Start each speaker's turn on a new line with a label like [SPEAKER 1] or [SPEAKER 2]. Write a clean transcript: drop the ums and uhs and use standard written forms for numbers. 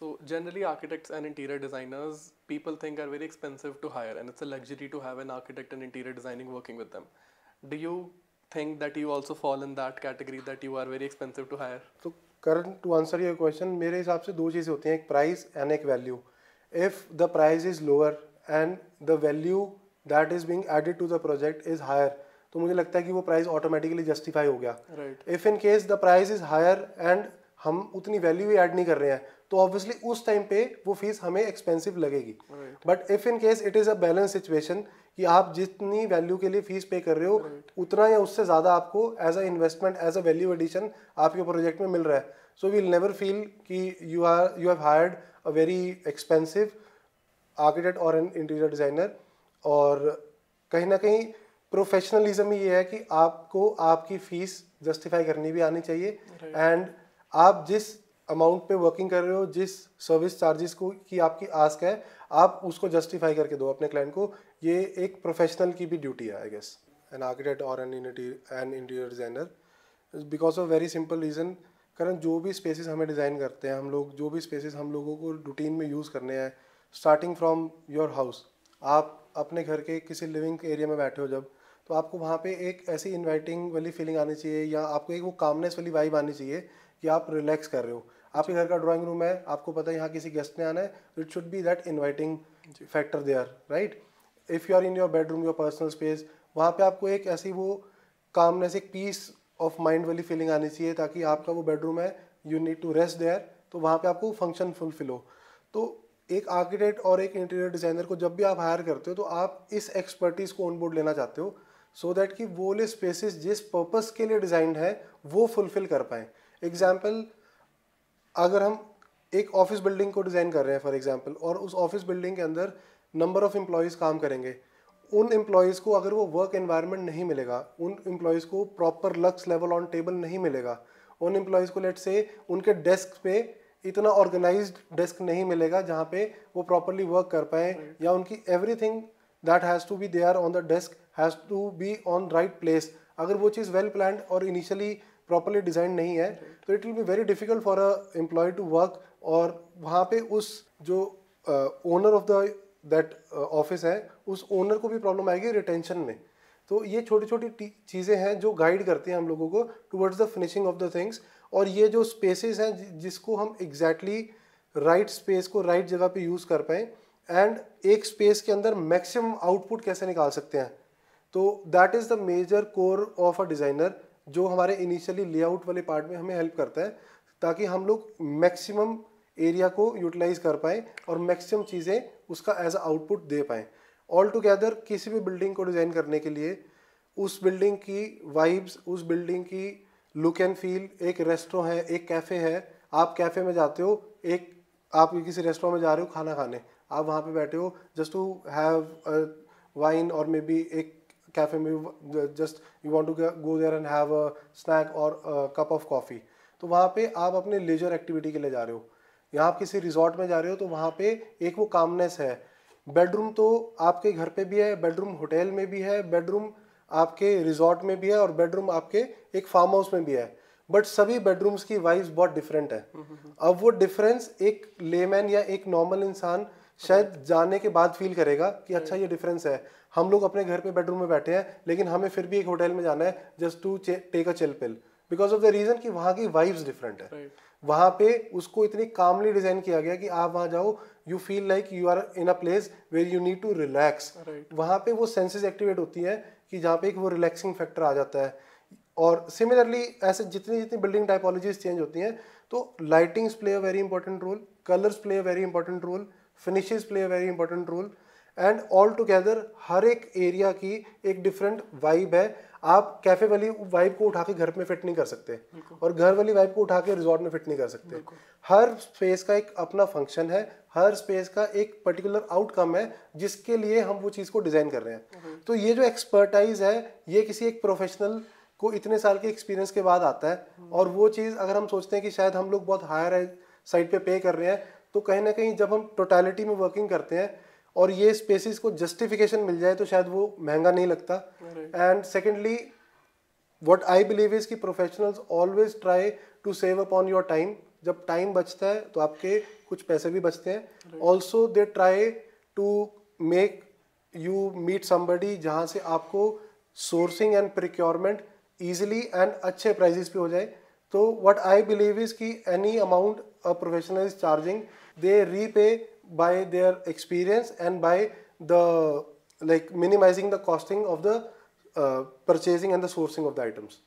[SPEAKER 1] So generally architects and interior designers people think are very expensive to hire, and it's a luxury to have an architect and interior designing working with them. Do you think that you also fall in that category, that you are very expensive to hire?
[SPEAKER 2] तो Karan, to answer your question, मेरे हिसाब से दो चीज़ें होती हैं, एक price and एक value. If the price is lower and the value that is being added to the project is higher, तो मुझे लगता है कि वो प्राइस ऑटोमेटिकली जस्टिफाई हो गया.
[SPEAKER 1] Right.
[SPEAKER 2] If in case the price is higher and हम उतनी वैल्यू ही ऐड नहीं कर रहे हैं, तो ऑब्वियसली उस टाइम पे वो फीस हमें एक्सपेंसिव लगेगी.
[SPEAKER 1] Right.
[SPEAKER 2] But if in case it is a balance situation कि आप जितनी वैल्यू के लिए फीस पे कर रहे हो, उतना या उससे ज़्यादा आपको as a investment, as a value addition आपके प्रोजेक्ट में मिल रहा है. सो वील नेवर फील कि you have hired a very expensive architect or an interior designer. और कहीं ना कहीं प्रोफेशनलिज्म ही ये है कि आपको आपकी फ़ीस जस्टिफाई करनी भी आनी चाहिए. एंड आप जिस अमाउंट पे वर्किंग कर रहे हो, जिस सर्विस चार्जेस को की आपकी आस्क है, आप उसको जस्टिफाई करके दो अपने क्लाइंट को. ये एक प्रोफेशनल की भी ड्यूटी है, I guess, an architect or an interior designer, because of very simple reason. कारण जो भी स्पेसेस हमें डिज़ाइन करते हैं हम लोग, जो भी स्पेसेस हम लोगों को रूटीन में यूज़ करने हैं, स्टार्टिंग फ्रॉम योर हाउस, आप अपने घर के किसी लिविंग एरिया में बैठे हो जब, तो आपको वहाँ पे एक ऐसी इनवाइटिंग वाली फीलिंग आनी चाहिए, या आपको एक वो कामनेस वाली वाइब आनी चाहिए कि आप रिलैक्स कर रहे हो. आपके घर का ड्राइंग रूम है, आपको पता है यहाँ किसी गेस्ट ने आना है, it should be that inviting factor there, right. If you are in your bedroom, your personal space, वहाँ पे आपको एक ऐसी वो कामनेस, एक पीस ऑफ माइंड वाली फीलिंग आनी चाहिए, ताकि आपका वो बेडरूम है, you need to rest there, तो वहाँ पे आपको फंक्शन फुलफिल हो. तो एक आर्किटेक्ट और एक इंटीरियर डिज़ाइनर को जब भी आप हायर करते हो, तो आप इस एक्सपर्टीज़ को ऑन बोर्ड लेना चाहते हो, सो दैट कि वो वाले स्पेसेस जिस पर्पस के लिए डिज़ाइंड है वो फुलफिल कर पाएँ. एग्जाम्पल, अगर हम एक ऑफिस बिल्डिंग को डिज़ाइन कर रहे हैं फॉर एग्जांपल, और उस ऑफिस बिल्डिंग के अंदर नंबर ऑफ़ एम्प्लॉयज़ काम करेंगे, उन एम्प्लॉयज़ को अगर वो वर्क एनवायरनमेंट नहीं मिलेगा, उन एम्प्लॉयज़ को proper lux level on table नहीं मिलेगा, उन एम्प्लॉयज़ को लेट से उनके डेस्क पे इतना ऑर्गेनाइज्ड डेस्क नहीं मिलेगा जहाँ पे वो प्रॉपरली वर्क कर पाएँ, या उनकी everything that has to be there on the desk has to be on right place. अगर वो चीज़ वेल प्लान्ड और इनिशियली प्रॉपरली डिज़ाइन नहीं है, तो it will be very difficult for a employ to work. और वहाँ पे उस जो owner of the that office है, उस ओनर को भी प्रॉब्लम आएगी रिटेंशन में. तो ये छोटी छोटी चीज़ें हैं जो गाइड करती हैं हम लोगों को towards the finishing of the things. और ये जो स्पेसेस हैं जिसको हम एग्जैक्टली राइट स्पेस को राइट जगह पे यूज़ कर पाएँ, एंड एक स्पेस के अंदर मैक्सिमम आउटपुट कैसे निकाल सकते हैं, तो that is the major core of a designer, जो हमारे इनिशियली लेआउट वाले पार्ट में हमें हेल्प करता है, ताकि हम लोग मैक्सिमम एरिया को यूटिलाइज कर पाएँ और मैक्सिमम चीज़ें उसका एज अ आउटपुट दे पाएँ. ऑल टुगेदर किसी भी बिल्डिंग को डिज़ाइन करने के लिए उस बिल्डिंग की वाइब्स, उस बिल्डिंग की लुक एंड फील, एक रेस्टोरेंट है, एक कैफ़े है, आप कैफ़े में जाते हो, एक आप किसी रेस्टोरेंट में जा रहे हो खाना खाने, आप वहाँ पे बैठे हो just to have a wine, और मे बी एक कैफे में just you want to go there and have a snack और कप ऑफ कॉफ़ी, तो वहाँ पे आप अपने लेजर एक्टिविटी के लिए जा रहे हो. यहाँ आप किसी रिजॉर्ट में जा रहे हो, तो वहाँ पे एक वो कामनेस है. बेडरूम तो आपके घर पे भी है, बेडरूम होटल में भी है, बेडरूम आपके रिजॉर्ट में भी है, और बेडरूम आपके एक फार्म हाउस में भी है, बट सभी बेडरूम्स की वाइब्स बहुत डिफरेंट है. अब वो डिफरेंस एक लेमैन या एक नॉर्मल इंसान शायद जाने के बाद फील करेगा कि अच्छा ये डिफरेंस है. हम लोग अपने घर पे बेडरूम में बैठे हैं, लेकिन हमें फिर भी एक होटल में जाना है just to take a chill pill, because of the reason कि वहाँ की वाइब्स डिफरेंट है. वहाँ पे उसको इतनी कामली डिजाइन किया गया कि आप वहाँ जाओ, you feel like you are in a place where you need to relax. वहाँ पे वो सेंसेस एक्टिवेट होती हैं कि जहाँ पे एक वो रिलैक्सिंग फैक्टर आ जाता है. और सिमिलरली ऐसे जितनी जितनी बिल्डिंग टाइपोलॉजीज चेंज होती हैं, तो lightings play a very important role, colours play a very important role, finishes play a very important role, and all together हर एक एरिया की एक डिफरेंट वाइब है. आप कैफे वाली वाइब को उठा के घर में फिट नहीं कर सकते, और घर वाली वाइब को उठा के रिजॉर्ट में फिट नहीं कर सकते. हर स्पेस का एक अपना फंक्शन है, हर स्पेस का एक पर्टिकुलर आउटकम है जिसके लिए हम वो चीज़ को डिज़ाइन कर रहे हैं. तो ये जो एक्सपर्टाइज है, ये किसी एक प्रोफेशनल को इतने साल के एक्सपीरियंस के बाद आता है. और वो चीज़ अगर हम सोचते हैं कि शायद हम लोग बहुत हायर साइड पे कर रहे हैं, तो कहीं ना कहीं जब हम टोटलिटी में वर्किंग करते हैं और ये स्पेसिस को जस्टिफिकेशन मिल जाए, तो शायद वो महंगा नहीं लगता. And secondly, what I believe is कि professionals always try to save upon your time. जब टाइम बचता है तो आपके कुछ पैसे भी बचते हैं। Also they try to make you meet somebody जहाँ से आपको sourcing and procurement easily and अच्छे प्राइजेस पे हो जाए। तो व्हाट आई बिलीव इज कि any amount a professional is charging, they repay by their experience and by the like minimizing the costing of the purchasing and the sourcing of the items.